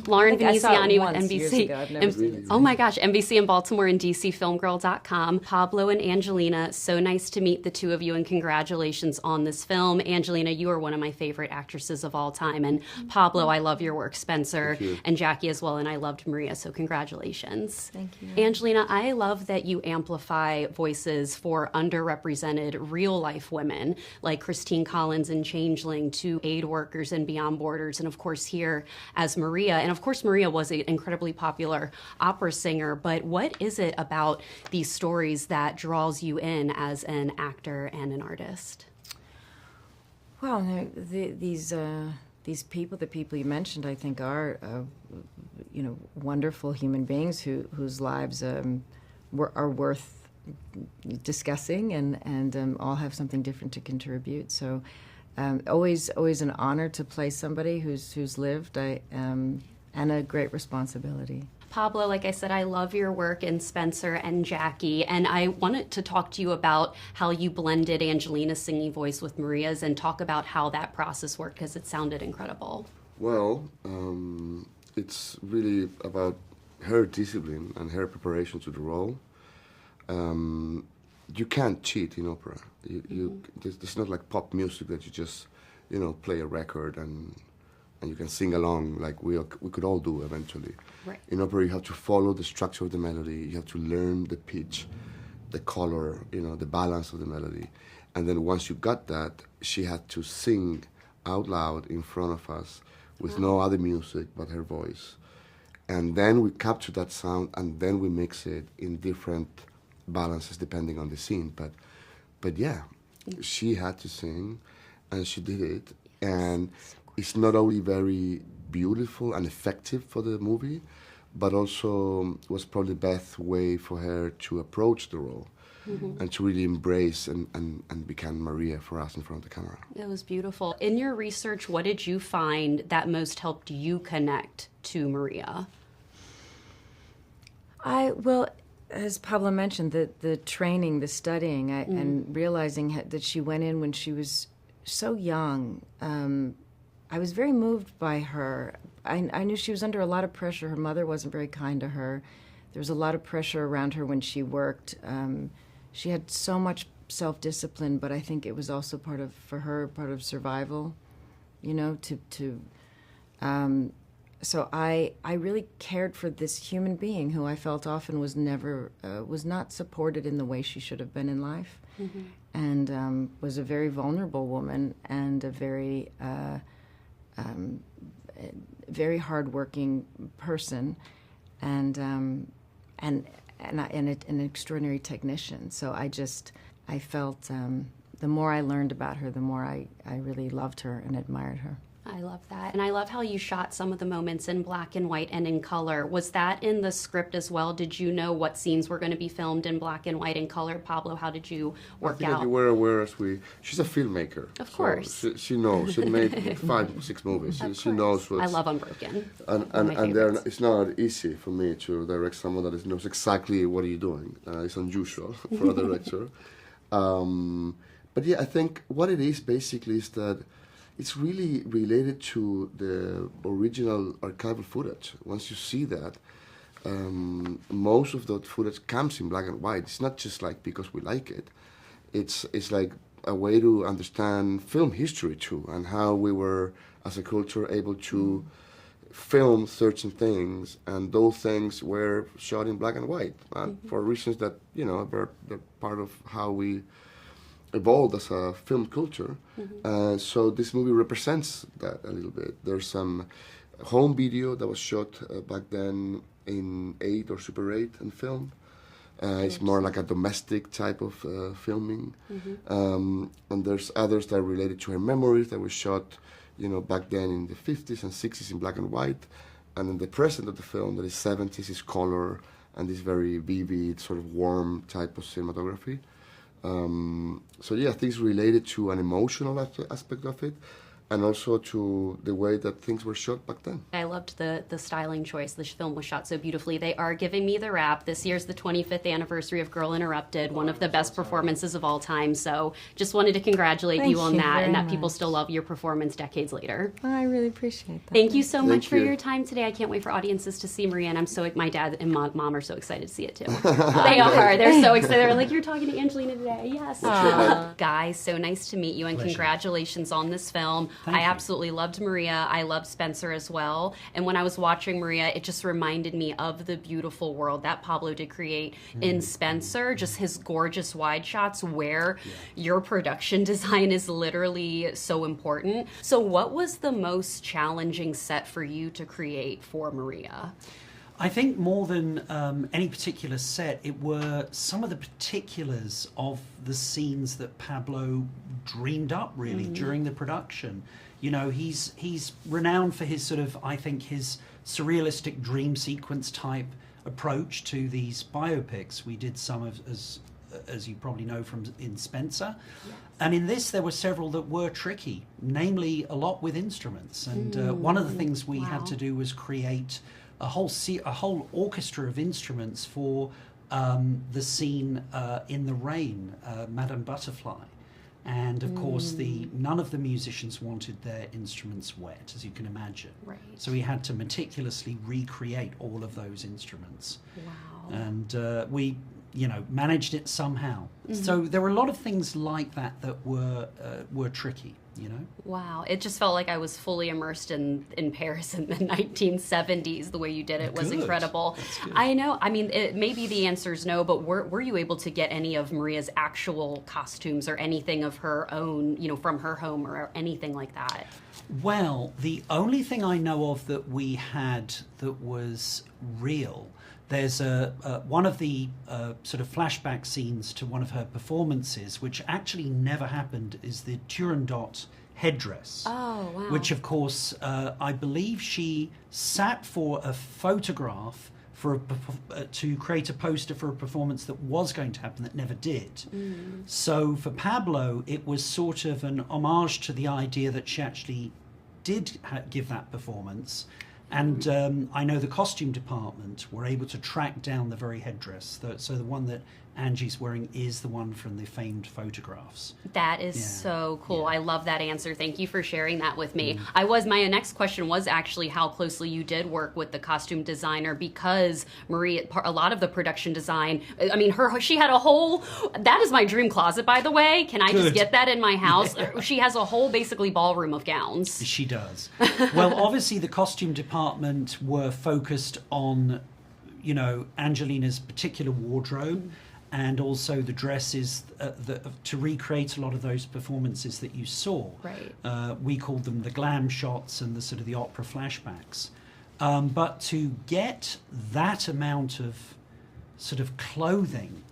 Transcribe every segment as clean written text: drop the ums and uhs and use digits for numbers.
Lauren I saw it Veneziani with once years NBC. ago. I've never seen it. Oh my gosh, NBC in Baltimore and DCFilmGirl.com. Pablo and Angelina, so nice to meet the two of you, and congratulations on this film. Angelina, you are one of my favorite actresses of all time, and Pablo, I love your work. Spencer and Jackie as well, and I loved Maria, so congratulations. Thank you. Angelina, I love that you amplify voices for underrepresented real-life women like Christine Collins in Changeling, to aid workers and Beyond Borders, and of course here as Maria. And of course Maria was an incredibly popular opera singer, but what is it about these stories that draws you in as an actor and an artist? Well, these people, the people you mentioned, I think are, wonderful human beings whose lives are worth discussing, and all have something different to contribute. So, always an honor to play somebody who's lived, and a great responsibility. Pablo, like I said, I love your work in Spencer and Jackie, and I wanted to talk to you about how you blended Angelina's singing voice with Maria's, and talk about how that process worked, because it sounded incredible. Well, it's really about her discipline and her preparation to the role. You can't cheat in opera. It's not like pop music that you just, play a record and you can sing along like we could all do eventually. Right. In opera, you have to follow the structure of the melody. You have to learn the pitch, the color, the balance of the melody. And then once you got that, she had to sing out loud in front of us with no other music but her voice. And then we capture that sound, and then we mix it in different balances depending on the scene. But yeah, she had to sing, and she did it. And it's not only very beautiful and effective for the movie, but also was probably the best way for her to approach the role. And to really embrace and become Maria for us in front of the camera. It was beautiful. In your research, what did you find that most helped you connect to Maria? Well, as Pablo mentioned, the training, the studying, and realizing that she went in when she was so young, I was very moved by her. I knew she was under a lot of pressure. Her mother wasn't very kind to her. There was a lot of pressure around her when she worked. She had so much self-discipline, but I think it was also part of survival, so I really cared for this human being who I felt often was not supported in the way she should have been in life, and was a very vulnerable woman, and a very very hardworking person, and an extraordinary technician. So I felt the more I learned about her, the more I really loved her and admired her. I love that. And I love how you shot some of the moments in black and white and in color. Was that in the script as well? Did you know what scenes were going to be filmed in black and white and color? Pablo, how did you work out? I think you were aware she's a filmmaker. Of course. So she knows. She made 5 or 6 movies. She knows what. I love Unbroken. And it's not easy for me to direct someone that knows exactly what you're doing. It's unusual for a director. But yeah, I think what it is basically is that it's really related to the original archival footage. Once you see that, most of that footage comes in black and white. It's not just like because we like it. It's like a way to understand film history too, and how we were as a culture able to film certain things, and those things were shot in black and white for reasons that they're part of how we evolved as a film culture. So this movie represents that a little bit. There's some home video that was shot back then in 8 or Super 8 and film. It's more like a domestic type of filming. And there's others that are related to her memories that were shot back then in the 50s and 60s in black and white. And in the present of the film, that is 70s, is color and this very vivid, sort of warm type of cinematography. So yeah, things related to an emotional aspect of it, and also to the way that things were shot back then. I loved the styling choice. The film was shot so beautifully. They are giving me the rap. This year's the 25th anniversary of Girl Interrupted, one of the best performances of all time. So just wanted to congratulate you on that, and that people still love your performance decades later. Well, I really appreciate that. Thank you so much for you. your time today. I can't wait for audiences to see Maria, and I'm so my dad and mom are so excited to see it too. They are. They're so excited. They're like, you're talking to Angelina today. Yes. Guys, so nice to meet you, and congratulations on this film. Thank I you. absolutely loved Maria. I loved Spencer as well. And when I was watching Maria, it just reminded me of the beautiful world that Pablo did create in Spencer, just his gorgeous wide shots where your production design is literally so important. So what was the most challenging set for you to create for Maria? I think more than any particular set, it were some of the particulars of the scenes that Pablo dreamed up really during the production. You know, he's renowned for his sort of, I think, his surrealistic dream sequence type approach to these biopics. We did some of, as you probably know from in Spencer. Yes. And in this, there were several that were tricky, namely a lot with instruments. And one of the things we had to do was create a whole orchestra of instruments for the scene in the rain, Madame Butterfly. And of course, none of the musicians wanted their instruments wet, as you can imagine. Right. So we had to meticulously recreate all of those instruments. Wow. And we, managed it somehow. So there were a lot of things like that that were tricky. Wow. It just felt like I was fully immersed in Paris in the 1970s. The way you did it was Good. incredible. That's good. I know. I mean, maybe the answer is no, but were you able to get any of Maria's actual costumes or anything of her own, from her home or anything like that? Well, the only thing I know of that we had that was real, there's one of the sort of flashback scenes to one of her performances, which actually never happened, is the Turandot headdress. Oh, wow. Which, of course, I believe she sat for a photograph to create a poster for a performance that was going to happen that never did. So for Pablo, it was sort of an homage to the idea that she actually did give that performance. And I know the costume department were able to track down the very headdress. So the one that Angie's wearing is the one from the famed photographs. That is so cool. I love that answer. Thank you for sharing that with me. My next question was actually how closely you did work with the costume designer, because Maria, a lot of the production design, I mean, she had a whole, that is my dream closet, by the way. Can I just get that in my house? She has a whole basically ballroom of gowns. She does. Well, obviously the costume department were focused on, Angelina's particular wardrobe. And also the dresses to recreate a lot of those performances that you saw. Right. We called them the glam shots and the sort of the opera flashbacks. But to get that amount of sort of clothing,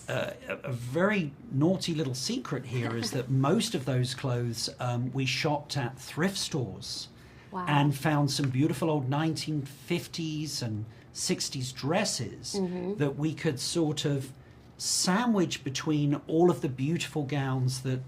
a very naughty little secret here is that most of those clothes we shopped at thrift stores. Wow. And found some beautiful old 1950s and 60s dresses that we could sort of sandwich between all of the beautiful gowns that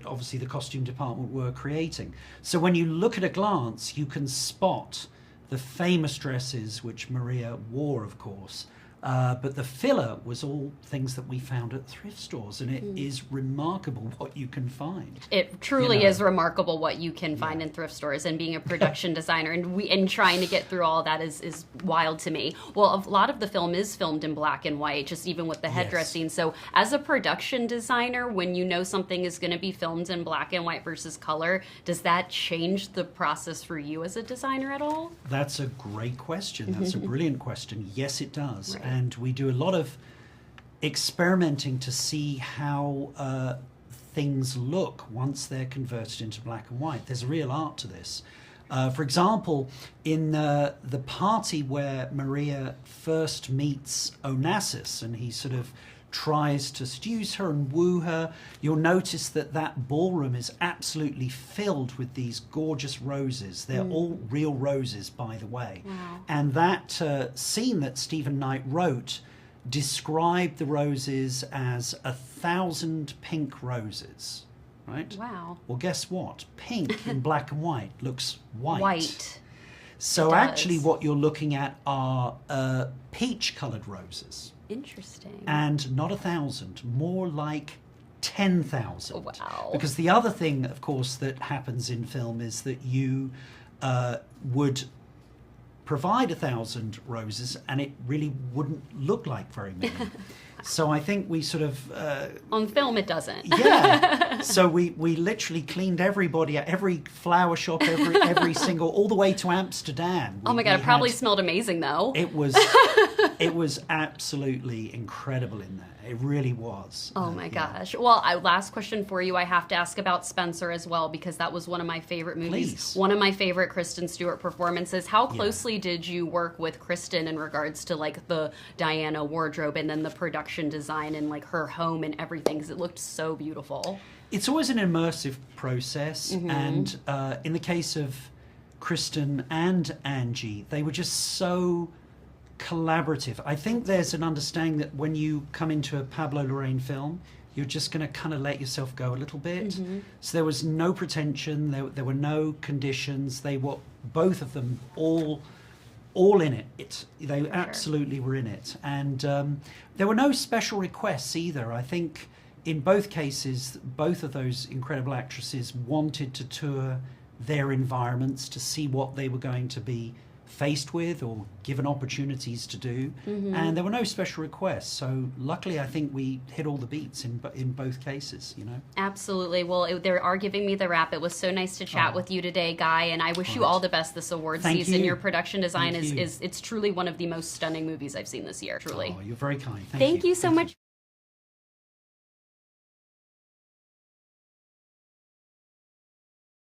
obviously the costume department were creating. So when you look at a glance, you can spot the famous dresses which Maria wore, of course. But the filler was all things that we found at thrift stores, and it is remarkable what you can find. It truly is remarkable what you can find in thrift stores, and being a production designer and trying to get through all that is wild to me. Well, a lot of the film is filmed in black and white, just even with the headdress scene. So as a production designer, when you know something is going to be filmed in black and white versus color, does that change the process for you as a designer at all? That's a great question. That's a brilliant question. Yes, it does. Right. And we do a lot of experimenting to see how things look once they're converted into black and white. There's a real art to this. For example, in the party where Maria first meets Onassis and he sort of tries to seduce her and woo her, you'll notice that ballroom is absolutely filled with these gorgeous roses. They're all real roses, by the way. Wow. And that scene that Stephen Knight wrote described the roses as 1,000 pink roses. right? Wow. Well, guess what? Pink in black and white looks white. White. So It actually does. what you're looking at are peach-coloured roses. Interesting. And not 1,000, more like 10,000. Wow. Because the other thing, of course, that happens in film is that you would provide 1,000 roses and it really wouldn't look like very many. So I think we sort of... On film, it doesn't. yeah. So we literally cleaned everybody at every flower shop, every single, all the way to Amsterdam. Oh my God, it probably smelled amazing though. It was absolutely incredible in there. It really was. Oh my gosh. Well, last question for you. I have to ask about Spencer as well, because that was one of my favorite movies. Please. One of my favorite Kristen Stewart performances. How closely did you work with Kristen in regards to like the Diana wardrobe and then the production design and like her home and everything? Because it looked so beautiful. It's always an immersive process. And in the case of Kristen and Angie, they were just so collaborative. I think there's an understanding that when you come into a Pablo Lorrain film, you're just going to kind of let yourself go a little bit. So there was no pretension, there were no conditions. They were, both of them, all in it. They absolutely were in it. And there were no special requests either. I think in both cases, both of those incredible actresses wanted to tour their environments to see what they were going to be faced with or given opportunities to do, and there were no special requests. So luckily, I think we hit all the beats in both cases. You know. Absolutely. Well, they are giving me the wrap. It was so nice to chat with you today, Guy, and I wish you all the best this award Thank season. you. Your production design Thank you. is it's truly one of the most stunning movies I've seen this year. Truly. Oh, you're very kind. Thank you so much.